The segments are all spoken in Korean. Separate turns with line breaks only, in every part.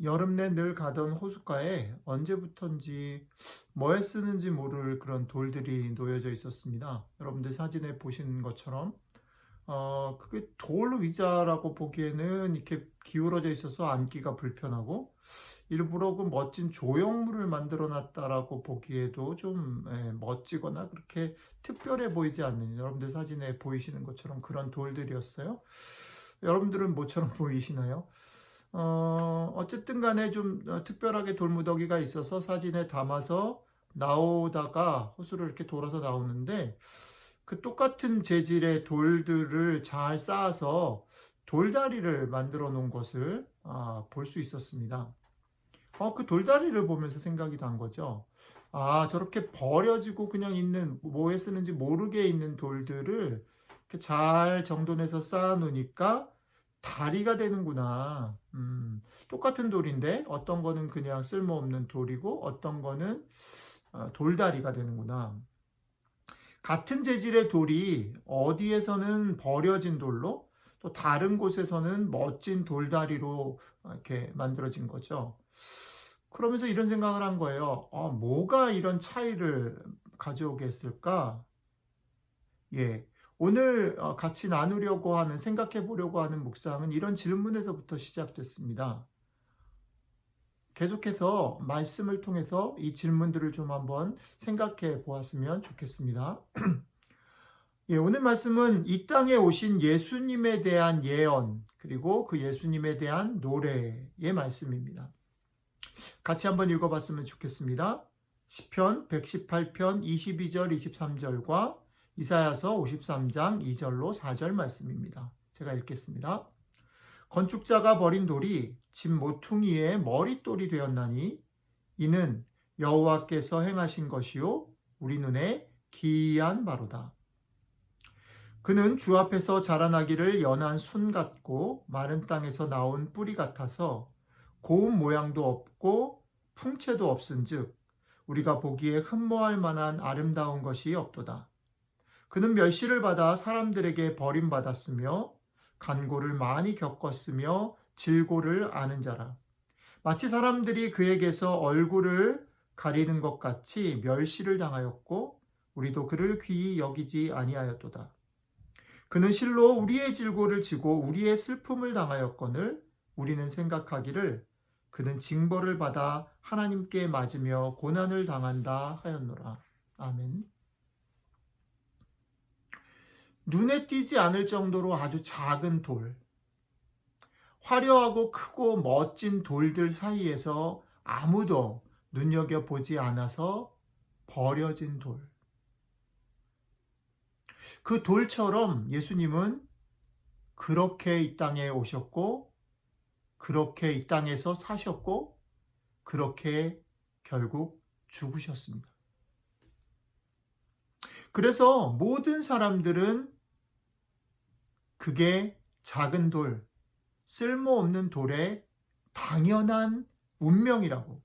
여름 내 늘 가던 호숫가에 언제부턴지 뭐에 쓰는지 모를 그런 돌들이 놓여져 있었습니다. 여러분들 사진에 보시는 것처럼 그게 돌 의자라고 보기에는 이렇게 기울어져 있어서 앉기가 불편하고, 일부러 그 멋진 조형물을 만들어 놨다라고 보기에도 좀 멋지거나 그렇게 특별해 보이지 않는, 여러분들 사진에 보이시는 것처럼 그런 돌들이었어요. 여러분들은 뭐처럼 보이시나요? 어쨌든 간에 좀 특별하게 돌무더기가 있어서 사진에 담아서 나오다가 호수를 이렇게 돌아서 나오는데, 그 똑같은 재질의 돌들을 잘 쌓아서 돌다리를 만들어 놓은 것을 볼 수 있었습니다. 그 돌다리를 보면서 생각이 난 거죠. 저렇게 버려지고 그냥 있는, 뭐에 쓰는지 모르게 있는 돌들을 이렇게 잘 정돈해서 쌓아 놓으니까 다리가 되는구나. 똑같은 돌인데 어떤 거는 그냥 쓸모없는 돌이고 어떤 거는 돌다리가 되는구나. 같은 재질의 돌이 어디에서는 버려진 돌로, 또 다른 곳에서는 멋진 돌다리로 이렇게 만들어진 거죠. 그러면서 이런 생각을 한 거예요. 뭐가 이런 차이를 가져오겠을까? 오늘 같이 나누려고 하는, 생각해 보려고 하는 묵상은 이런 질문에서부터 시작됐습니다. 계속해서 말씀을 통해서 이 질문들을 좀 한번 생각해 보았으면 좋겠습니다. 오늘 말씀은 이 땅에 오신 예수님에 대한 예언, 그리고 그 예수님에 대한 노래의 말씀입니다. 같이 한번 읽어봤으면 좋겠습니다. 시편 118편 22절 23절과 이사야서 53장 2절로 4절 말씀입니다. 제가 읽겠습니다. 건축자가 버린 돌이 집 모퉁이의 머릿돌이 되었나니 이는 여호와께서 행하신 것이요 우리 눈에 기이한 바로다. 그는 주 앞에서 자라나기를 연한 순 같고 마른 땅에서 나온 뿌리 같아서 고운 모양도 없고 풍채도 없은즉 우리가 보기에 흠모할 만한 아름다운 것이 없도다. 그는 멸시를 받아 사람들에게 버림받았으며 간고를 많이 겪었으며 질고를 아는 자라. 마치 사람들이 그에게서 얼굴을 가리는 것 같이 멸시를 당하였고 우리도 그를 귀히 여기지 아니하였도다. 그는 실로 우리의 질고를 지고 우리의 슬픔을 당하였거늘 우리는 생각하기를 그는 징벌을 받아 하나님께 맞으며 고난을 당한다 하였노라. 아멘. 눈에 띄지 않을 정도로 아주 작은 돌, 화려하고 크고 멋진 돌들 사이에서 아무도 눈여겨보지 않아서 버려진 돌. 그 돌처럼 예수님은 그렇게 이 땅에 오셨고, 그렇게 이 땅에서 사셨고, 그렇게 결국 죽으셨습니다. 그래서 모든 사람들은 그게 작은 돌, 쓸모없는 돌의 당연한 운명이라고,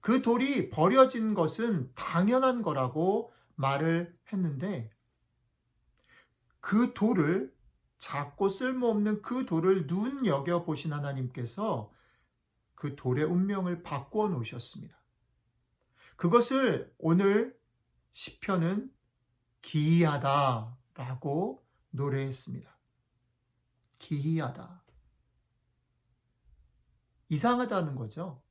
그 돌이 버려진 것은 당연한 거라고 말을 했는데, 그 돌을, 작고 쓸모없는 그 돌을 눈여겨보신 하나님께서 그 돌의 운명을 바꾸어 놓으셨습니다. 그것을 오늘 시편은 기이하다라고 노래했습니다. 기이하다. 이상하다는 거죠.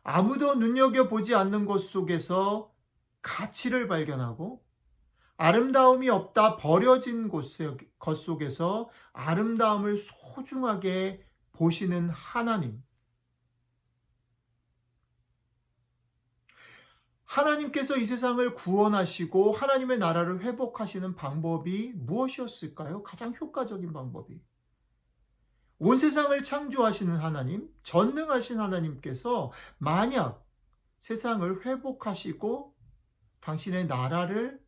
아무도 눈여겨보지 않는 것 속에서 가치를 발견하고 아름다움이 없다 버려진 것 속에서 아름다움을 소중하게 보시는 하나님. 하나님께서 이 세상을 구원하시고 하나님의 나라를 회복하시는 방법이 무엇이었을까요? 가장 효과적인 방법이. 온 세상을 창조하시는 하나님, 전능하신 하나님께서 만약 세상을 회복하시고 당신의 나라를,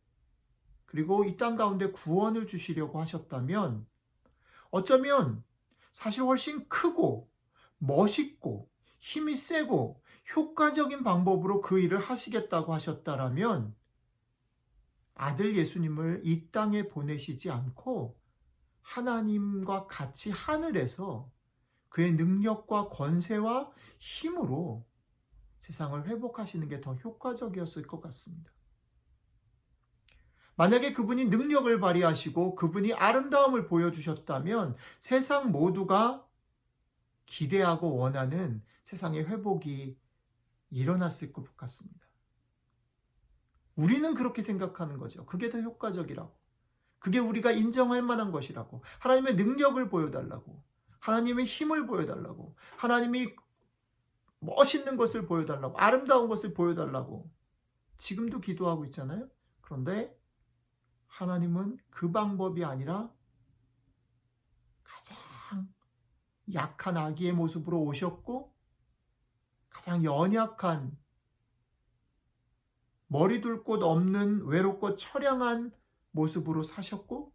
그리고 이 땅 가운데 구원을 주시려고 하셨다면 어쩌면 사실 훨씬 크고 멋있고 힘이 세고 효과적인 방법으로 그 일을 하시겠다고 하셨다라면 아들 예수님을 이 땅에 보내시지 않고 하나님과 같이 하늘에서 그의 능력과 권세와 힘으로 세상을 회복하시는 게 더 효과적이었을 것 같습니다. 만약에 그분이 능력을 발휘하시고 그분이 아름다움을 보여주셨다면 세상 모두가 기대하고 원하는 세상의 회복이 일어났을 것 같습니다. 우리는 그렇게 생각하는 거죠. 그게 더 효과적이라고. 그게 우리가 인정할 만한 것이라고. 하나님의 능력을 보여달라고. 하나님의 힘을 보여달라고. 하나님이 멋있는 것을 보여달라고. 아름다운 것을 보여달라고. 지금도 기도하고 있잖아요. 그런데 하나님은 그 방법이 아니라 가장 약한 아기의 모습으로 오셨고 가장 연약한 머리 둘 곳 없는 외롭고 처량한 모습으로 사셨고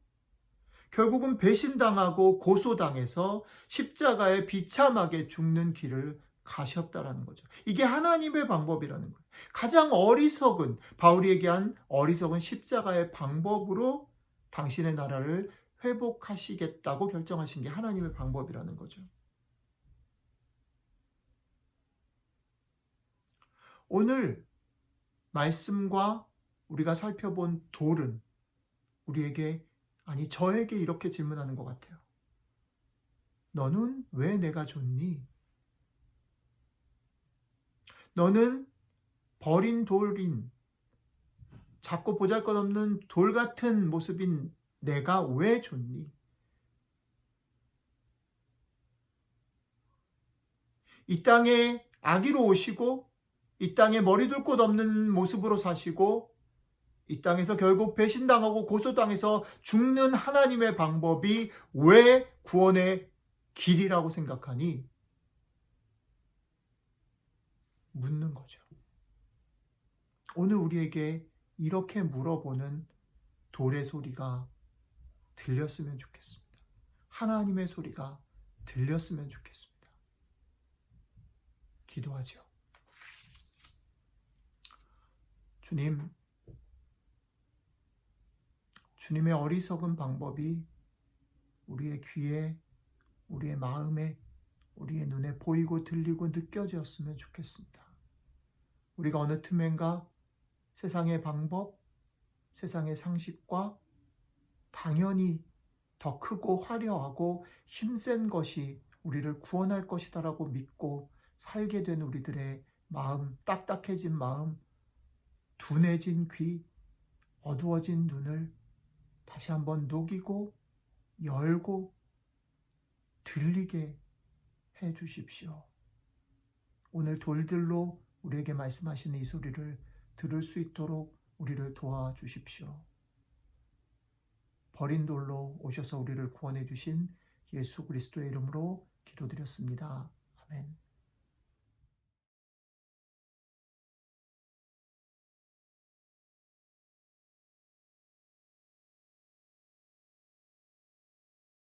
결국은 배신당하고 고소당해서 십자가에 비참하게 죽는 길을 가셨다라는 거죠. 이게 하나님의 방법이라는 거예요. 가장 어리석은, 바울이 얘기한 어리석은 십자가의 방법으로 당신의 나라를 회복하시겠다고 결정하신 게 하나님의 방법이라는 거죠. 오늘 말씀과 우리가 살펴본 돌은 우리에게, 아니 저에게 이렇게 질문하는 것 같아요. 너는 왜 내가 좋니? 너는 버린 돌인, 작고 보잘것없는 돌 같은 모습인 내가 왜 좋니? 이 땅에 아기로 오시고 이 땅에 머리 둘 곳 없는 모습으로 사시고 이 땅에서 결국 배신당하고 고소당해서 죽는 하나님의 방법이 왜 구원의 길이라고 생각하니? 묻는 거죠. 오늘 우리에게 이렇게 물어보는 돌의 소리가 들렸으면 좋겠습니다. 하나님의 소리가 들렸으면 좋겠습니다. 기도하죠. 주님, 주님의 어리석은 방법이 우리의 귀에, 우리의 마음에, 우리의 눈에 보이고 들리고 느껴졌으면 좋겠습니다. 우리가 어느 틈엔가 세상의 방법, 세상의 상식과 당연히 더 크고 화려하고 힘센 것이 우리를 구원할 것이다라고 믿고 살게 된 우리들의 마음, 딱딱해진 마음, 둔해진 귀, 어두워진 눈을 다시 한번 녹이고 열고 들리게 해 주십시오. 오늘 돌들로 우리에게 말씀하시는 이 소리를 들을 수 있도록 우리를 도와주십시오. 버린 돌로 오셔서 우리를 구원해 주신 예수 그리스도의 이름으로 기도드렸습니다. 아멘.